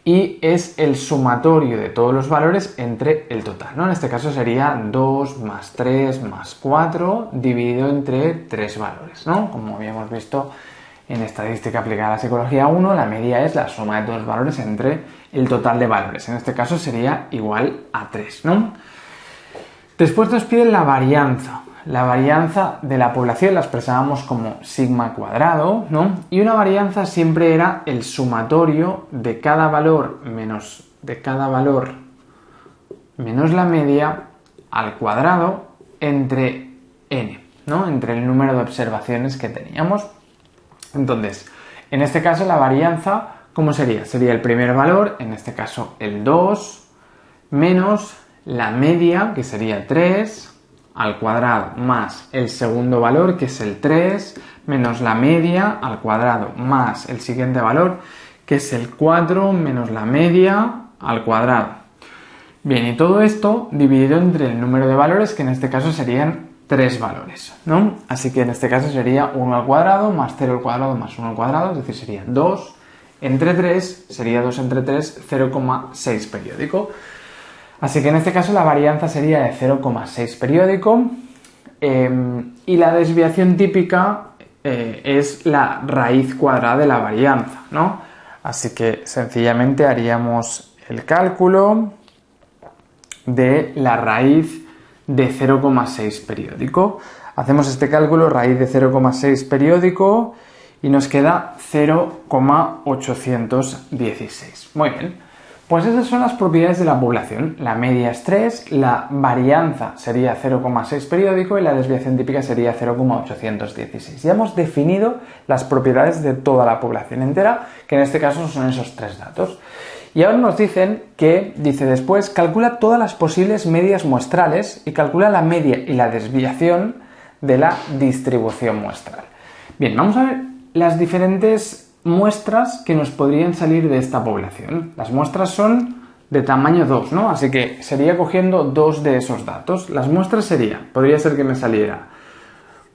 y es el sumatorio de todos los valores entre el total, ¿no? En este caso sería 2 más 3 más 4 dividido entre 3 valores, ¿no? Como habíamos visto en estadística aplicada a la psicología 1, la media es la suma de todos los valores entre el total de valores. En este caso sería igual a 3, ¿no? Después nos piden la varianza. La varianza de la población la expresábamos como sigma cuadrado, ¿no? Y una varianza siempre era el sumatorio de cada valor menos la media al cuadrado entre n, ¿no? Entre el número de observaciones que teníamos. Entonces, en este caso la varianza, ¿cómo sería? Sería el primer valor, en este caso el 2, menos la media, que sería 3, al cuadrado, más el segundo valor, que es el 3, menos la media al cuadrado, más el siguiente valor, que es el 4, menos la media al cuadrado. Bien, y todo esto dividido entre el número de valores, que en este caso serían 3 valores, ¿no? Así que en este caso sería 1 al cuadrado, más 0 al cuadrado, más 1 al cuadrado, es decir, sería 2 entre 3, sería 2 entre 3, 0,6 periódico. Así que en este caso la varianza sería de 0,6 periódico y la desviación típica es la raíz cuadrada de la varianza, ¿no? Así que sencillamente haríamos el cálculo de la raíz de 0,6 periódico. Hacemos este cálculo, raíz de 0,6 periódico, y nos queda 0,816. Muy bien. Pues esas son las propiedades de la población. La media es 3, la varianza sería 0,6 periódico y la desviación típica sería 0,816. Ya hemos definido las propiedades de toda la población entera, que en este caso son esos 3 datos. Y ahora nos dicen que, dice después, calcula todas las posibles medias muestrales y calcula la media y la desviación de la distribución muestral. Bien, vamos a ver las diferentes muestras que nos podrían salir de esta población. Las muestras son de tamaño 2, ¿no? Así que sería cogiendo 2 de esos datos. Las muestras podría ser que me saliera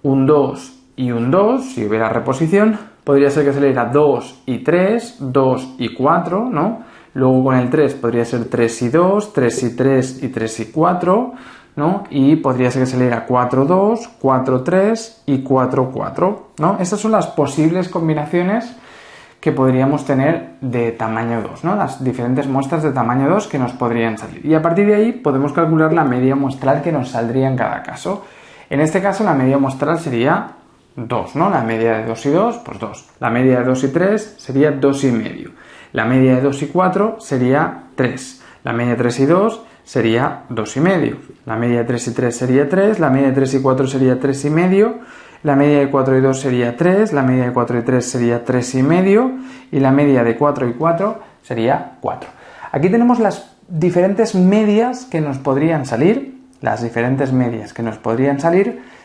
un 2 y un 2, si hubiera reposición. Podría ser que saliera 2 y 3, 2 y 4, ¿no? Luego con el 3 podría ser 3 y 2, 3 y 3 y 3 y 4, ¿no? Y podría ser que saliera 4, 2, 4, 3 y 4, 4, ¿no? Estas son las posibles combinaciones que podríamos tener de tamaño 2, ¿no? Las diferentes muestras de tamaño 2 que nos podrían salir. Y a partir de ahí podemos calcular la media muestral que nos saldría en cada caso. En este caso la media muestral sería 2, ¿no? La media de 2 y 2, pues 2. La media de 2 y 3 sería 2 y medio. La media de 2 y 4 sería 3. La media de 3 y 2 sería 2 y medio. La media de 3 y 3 sería 3. La media de 3 y 4 sería 3 y medio. La media de 4 y 2 sería 3, la media de 4 y 3 sería 3 y medio y la media de 4 y 4 sería 4. Aquí tenemos las diferentes medias que nos podrían salir,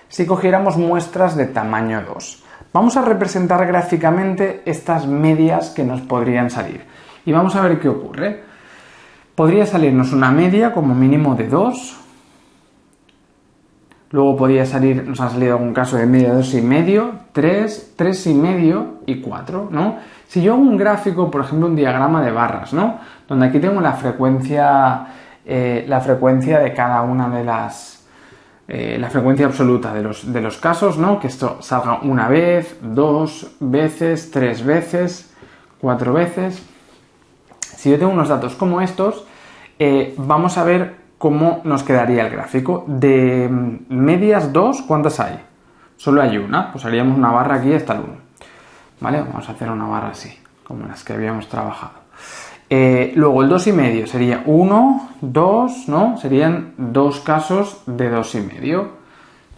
si cogiéramos muestras de tamaño 2. Vamos a representar gráficamente estas medias que nos podrían salir y vamos a ver qué ocurre. Podría salirnos una media como mínimo de 2. Luego nos ha salido algún caso de media de 2,5, 3, 3,5 y 4, ¿no? Si yo hago un gráfico, por ejemplo, un diagrama de barras, ¿no? Donde aquí tengo la frecuencia de cada una de la frecuencia absoluta de los casos, ¿no? Que esto salga una vez, 2 veces, 3 veces, 4 veces. Si yo tengo unos datos como estos, vamos a ver cómo nos quedaría el gráfico. De medias 2, ¿cuántas hay? Solo hay una, pues haríamos una barra aquí hasta el 1. ¿Vale? Vamos a hacer una barra así, como las que habíamos trabajado. Luego el 2,5 sería 1, 2, ¿no? Serían 2 casos de 2,5.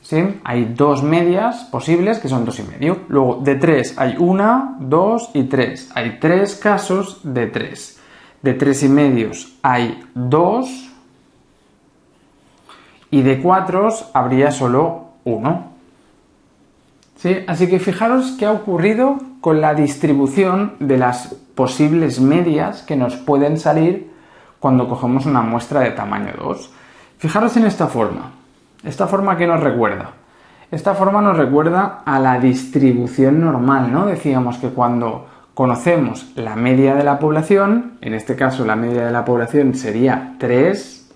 ¿Sí? Hay 2 medias posibles que son 2,5. Luego de 3 hay 1, 2 y 3. Hay 3 casos de 3. De 3,5 hay 2. Y de 4 habría solo 1. ¿Sí? Así que fijaros qué ha ocurrido con la distribución de las posibles medias que nos pueden salir cuando cogemos una muestra de tamaño 2. Fijaros en esta forma. ¿Esta forma qué nos recuerda? Esta forma nos recuerda a la distribución normal, ¿no? Decíamos que cuando conocemos la media de la población, en este caso la media de la población sería 3,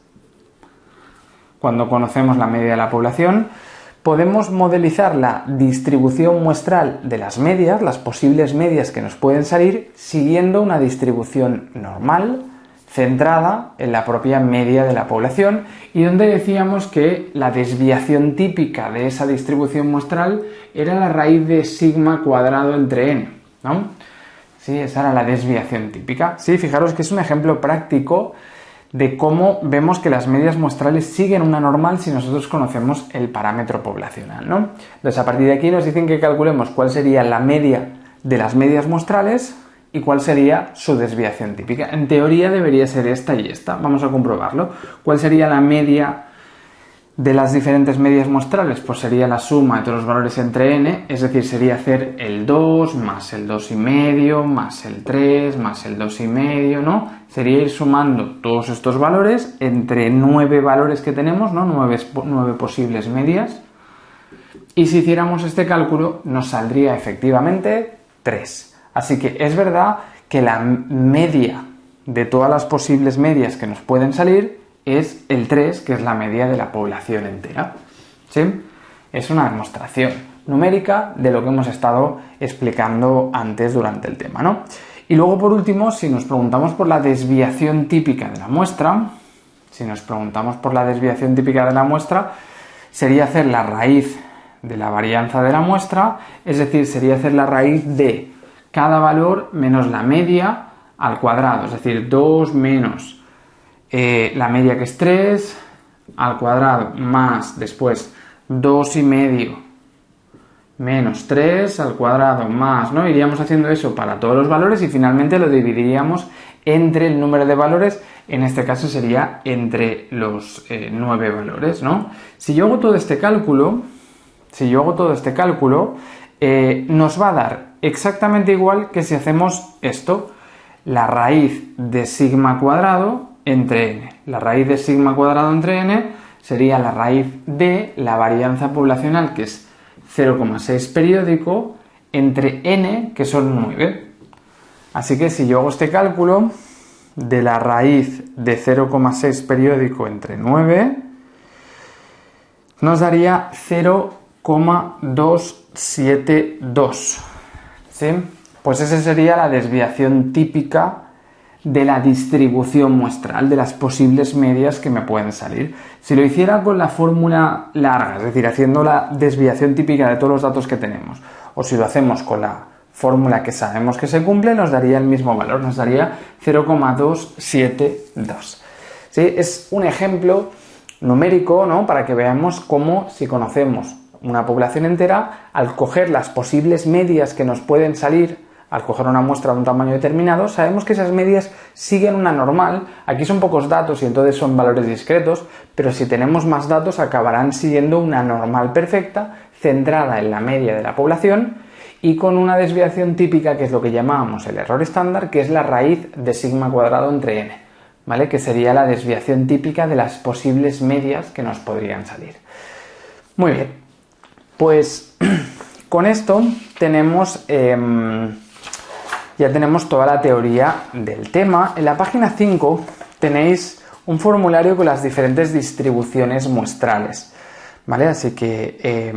cuando conocemos la media de la población, podemos modelizar la distribución muestral de las medias, las posibles medias que nos pueden salir, siguiendo una distribución normal, centrada en la propia media de la población, y donde decíamos que la desviación típica de esa distribución muestral era la raíz de sigma cuadrado entre n, ¿no? Sí, esa era la desviación típica. Sí, fijaros que es un ejemplo práctico de cómo vemos que las medias muestrales siguen una normal si nosotros conocemos el parámetro poblacional, ¿no? Entonces, a partir de aquí nos dicen que calculemos cuál sería la media de las medias muestrales y cuál sería su desviación típica. En teoría debería ser esta y esta. Vamos a comprobarlo. ¿Cuál sería la media de las diferentes medias muestrales? Pues sería la suma de todos los valores entre n, es decir, sería hacer el 2 más el 2,5 más el 3 más el 2,5, ¿no? Sería ir sumando todos estos valores entre 9 valores que tenemos, ¿no? 9 posibles medias. Y si hiciéramos este cálculo, nos saldría efectivamente 3. Así que es verdad que la media de todas las posibles medias que nos pueden salir es el 3, que es la media de la población entera. ¿Sí? Es una demostración numérica de lo que hemos estado explicando antes durante el tema, ¿no? Y luego, por último, si nos preguntamos por la desviación típica de la muestra, sería hacer la raíz de la varianza de la muestra, es decir, sería hacer la raíz de cada valor menos la media al cuadrado, es decir, 2 menos la media, que es 3, al cuadrado, más después 2,5 menos 3 al cuadrado, más, ¿no? Iríamos haciendo eso para todos los valores y finalmente lo dividiríamos entre el número de valores, en este caso sería entre los 9 valores, ¿no? Si yo hago todo este cálculo, nos va a dar exactamente igual que si hacemos esto, la raíz de sigma cuadrado entre n. La raíz de sigma cuadrado entre n sería la raíz de la varianza poblacional, que es 0,6 periódico, entre n, que son 9. Así que si yo hago este cálculo de la raíz de 0,6 periódico entre 9, nos daría 0,272. ¿Sí? Pues esa sería la desviación típica de la distribución muestral, de las posibles medias que me pueden salir. Si lo hiciera con la fórmula larga, es decir, haciendo la desviación típica de todos los datos que tenemos, o si lo hacemos con la fórmula que sabemos que se cumple, nos daría el mismo valor, nos daría 0,272. ¿Sí? Es un ejemplo numérico, ¿no? Para que veamos cómo, si conocemos una población entera, al coger las posibles medias que nos pueden salir, al coger una muestra de un tamaño determinado, sabemos que esas medias siguen una normal. Aquí son pocos datos y entonces son valores discretos, pero si tenemos más datos acabarán siguiendo una normal perfecta, centrada en la media de la población y con una desviación típica, que es lo que llamábamos el error estándar, que es la raíz de sigma cuadrado entre n, ¿vale? Que sería la desviación típica de las posibles medias que nos podrían salir. Muy bien, pues con esto tenemos... ya tenemos toda la teoría del tema. En la página 5 tenéis un formulario con las diferentes distribuciones muestrales, ¿vale? Así que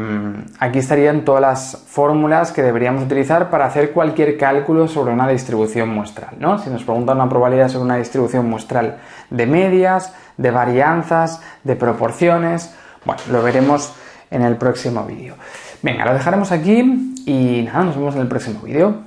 aquí estarían todas las fórmulas que deberíamos utilizar para hacer cualquier cálculo sobre una distribución muestral, ¿no? Si nos preguntan una probabilidad sobre una distribución muestral de medias, de varianzas, de proporciones, bueno, lo veremos en el próximo vídeo. Venga, lo dejaremos aquí y nada, nos vemos en el próximo vídeo.